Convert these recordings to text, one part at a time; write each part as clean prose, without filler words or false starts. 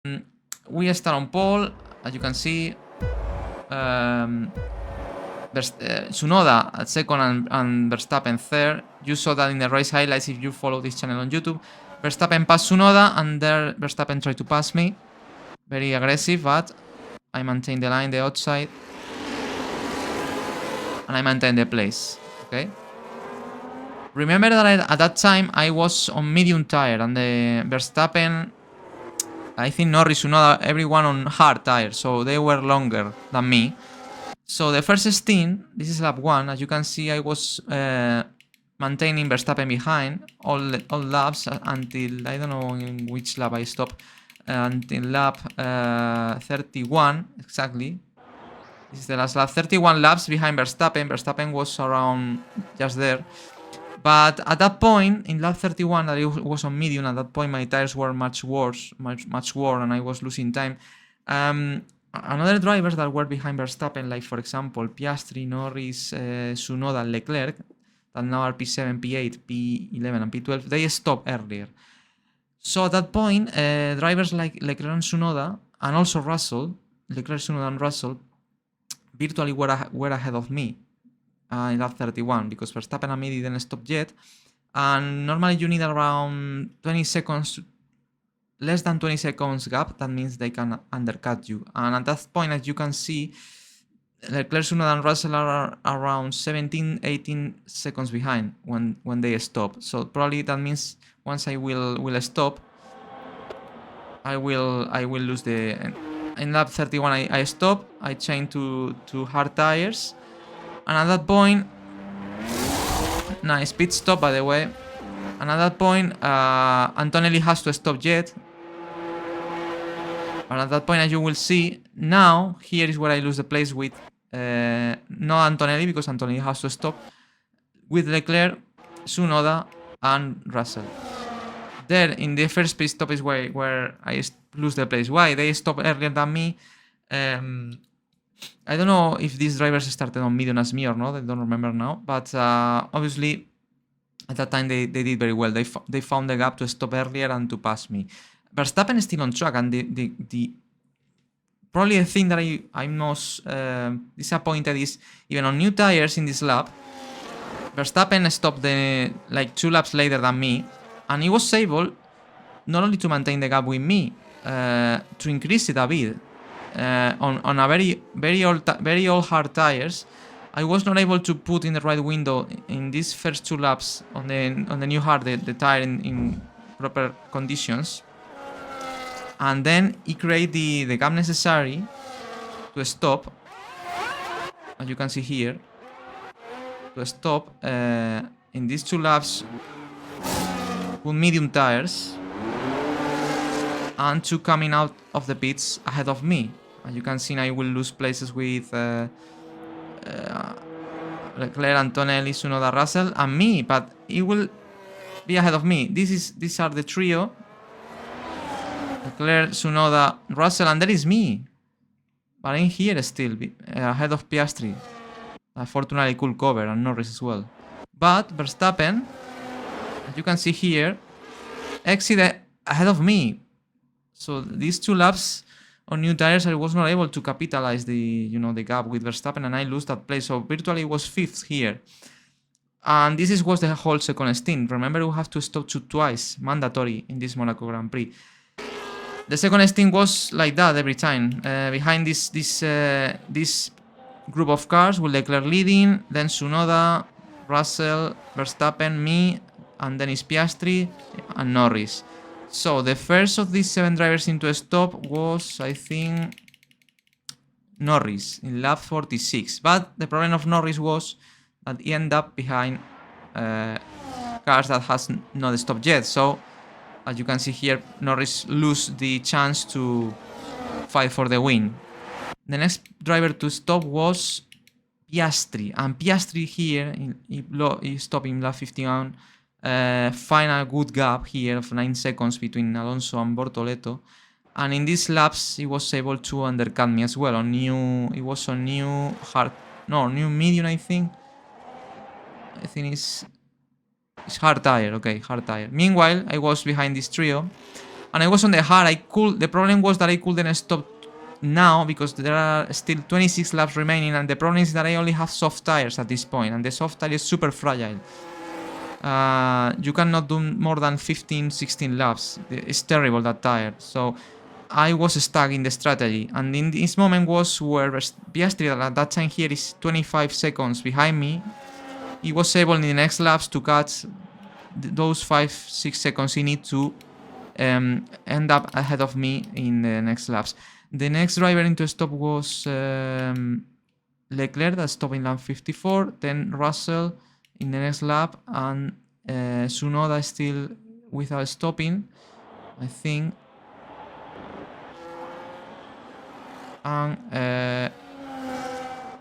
We start on pole, as you can see. Tsunoda at second and Verstappen third. You saw that in the race highlights if you follow this channel on YouTube. Verstappen passed Tsunoda and there Verstappen tried to pass me. Very aggressive, but I maintain the line, the outside. And I maintain the place, okay? Remember that at that time I was on medium tire and the Verstappen, I think Norris, Tsunoda, everyone on hard tire, so they were longer than me. So the first stint, this is lap 1, as you can see I was maintaining Verstappen behind all laps until, I don't know in which lap I stopped, until lap 31, exactly. This is the last lap, 31 laps behind Verstappen. Verstappen was around just there. But at that point, in lap 31, that it was on medium, at that point my tires were much worse, much worn, and I was losing time. Another drivers that were behind Verstappen, like for example Piastri, Norris, Tsunoda, Leclerc, that now are P7, P8, P11, and P12, they stopped earlier. So at that point, drivers like Leclerc and Tsunoda, and also Russell, Leclerc, Tsunoda, and Russell, virtually were ahead of me in lap 31, because Verstappen and me didn't stop yet. And normally you need around 20 seconds, less than 20 seconds gap. That means they can undercut you. And at that point, as you can see, Leclerc, Tsunoda, and Russell are around 17, 18 seconds behind when they stop. So probably that means once I will stop, I will lose the. In lap 31, I stop. I change to hard tires, and at that point, nice pit stop by the way. And at that point, Antonelli has to stop yet. And at that point, as you will see, now here is where I lose the place with no Antonelli, because Antonelli has to stop, with Leclerc, Tsunoda, and Russell. There, in the first pit stop is where I lose the place. Why? They stopped earlier than me. I don't know if these drivers started on medium as me or not. I don't remember now. But obviously, at that time, they did very well. They found the gap to stop earlier and to pass me. Verstappen is still on track, and the probably the thing that I'm most disappointed is even on new tires in this lap, Verstappen stopped like 2 laps later than me, and he was able not only to maintain the gap with me, to increase it a bit. On a very old hard tires, I was not able to put in the right window in these first 2 laps on the new hard the tire in proper conditions, and then he created the gap necessary to stop, as you can see here, to stop in these 2 laps with medium tires and to coming out of the pits ahead of me. As you can see, I will lose places with Leclerc, Antonelli, Tsunoda, Russell, and me, but he will be ahead of me. These are the trio: Leclerc, Tsunoda, Russell, and there is me. But I'm here still, ahead of Piastri. Fortunately, could cover, and Norris as well. But Verstappen, as you can see here, exited ahead of me. So these 2 laps on new tires, I was not able to capitalize the gap with Verstappen, and I lose that place. So virtually was 5th here. And this was the whole second stint. Remember, we have to stop twice, mandatory in this Monaco Grand Prix. The second stint was like that every time. Behind this group of cars with Leclerc leading, then Tsunoda, Russell, Verstappen, me, and then is Piastri and Norris. So the first of these 7 drivers into a stop was, I think, Norris in lap 46. But the problem of Norris was that he ended up behind cars that has not stopped yet. So as you can see here, Norris lose the chance to fight for the win. The next driver to stop was Piastri, and Piastri here he stopped in lap 51. Find a good gap here of 9 seconds between Alonso and Bortoleto, and in these laps he was able to undercut me as well. It was on new medium, I think it's hard tire. Okay, hard tire. Meanwhile, I was behind this trio, and I was on the hard. The problem was that I couldn't stop now because there are still 26 laps remaining, and the problem is that I only have soft tires at this point, and the soft tire is super fragile. You cannot do more than 15-16 laps. It's terrible, that tire. So I was stuck in the strategy, and in this moment was where Piastri, at that time here, is 25 seconds behind me. He was able in the next laps to catch those 5-6 seconds he need to end up ahead of me in the next laps. The next driver into stop was Leclerc, that stopped in lap 54, then Russell in the next lap, and Tsunoda still without stopping, I think. And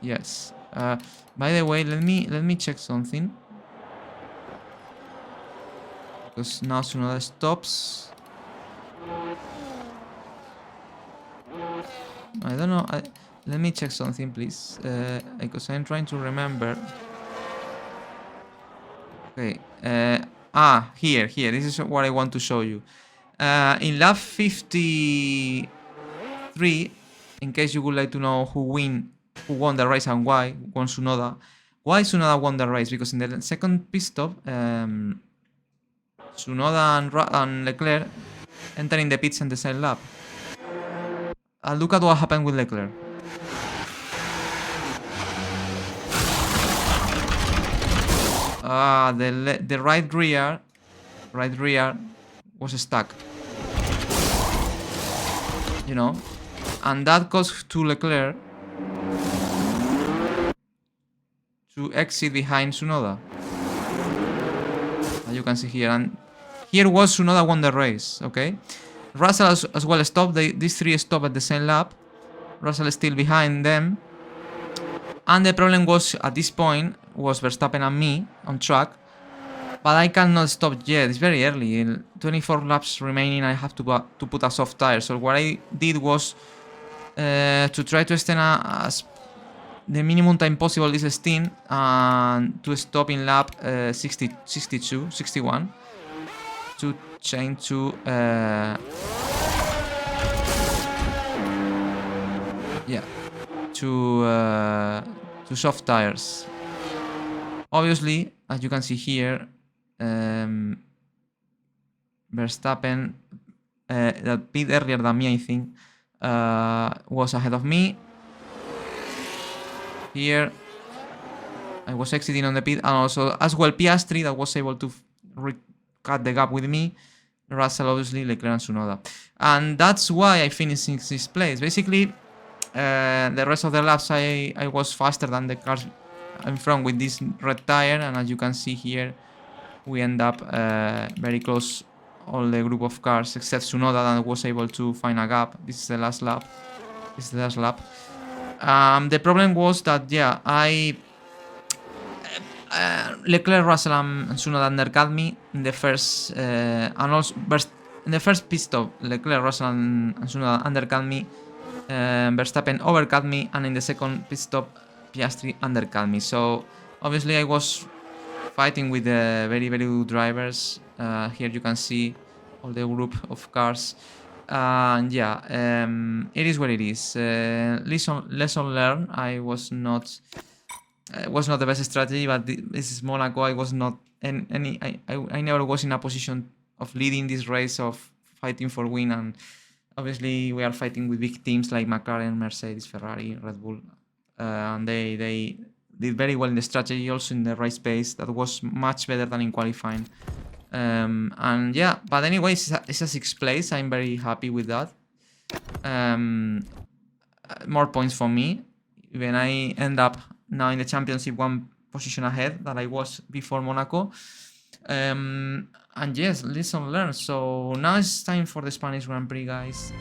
yes. By the way, let me check something, because now Tsunoda stops. I don't know. Let me check something, please, because I'm trying to remember. Okay. Here. This is what I want to show you. In lap 53, in case you would like to know who won the race and why won Tsunoda. Why Tsunoda won the race? Because in the second pit stop, Tsunoda and Leclerc entering the pits in the same lap. Look at what happened with Leclerc. The right rear was stuck. You know, and that caused to Leclerc to exit behind Tsunoda, as you can see here. And here was Tsunoda won the race. Okay, Russell as well stopped. These three stopped at the same lap. Russell is still behind them, and the problem was at this point was Verstappen and me on track. But I cannot stop yet. It's very early. In 24 laps remaining, I have to put a soft tire. So what I did was to try to extend the minimum time possible this stint, and to stop in lap 61 to change to to soft tires. Obviously, as you can see here, Verstappen, that pit earlier than me, I think, was ahead of me. Here, I was exiting on the pit, and also as well Piastri, that was able to cut the gap with me. Russell, obviously, Leclerc and Tsunoda. And that's why I finished in 6th place. Basically, the rest of the laps I was faster than the cars in front with this red tire, and as you can see here, we end up very close, all the group of cars except Tsunoda, that was able to find a gap. This is the last lap. The problem was that Leclerc, Russell, and Tsunoda undercut me in the first and also in the first pit stop. Leclerc, Russell, and Tsunoda undercut me. Verstappen overcut me, and in the second pit stop, Piastri undercut me. So obviously I was fighting with the very good drivers. Here you can see all the group of cars. It is what it is. Lesson learned. I was not the best strategy, but this is Monaco. I was not I never was in a position of leading this race, of fighting for win, and obviously we are fighting with big teams like McLaren, Mercedes, Ferrari, Red Bull, and they did very well in the strategy, also in the race pace. That was much better than in qualifying. But anyways, it's a 6th place. I'm very happy with that. More points for me. When I end up now in the championship, 1 position ahead that I was before Monaco. And yes, lesson learned. So now it's time for the Spanish Grand Prix, guys.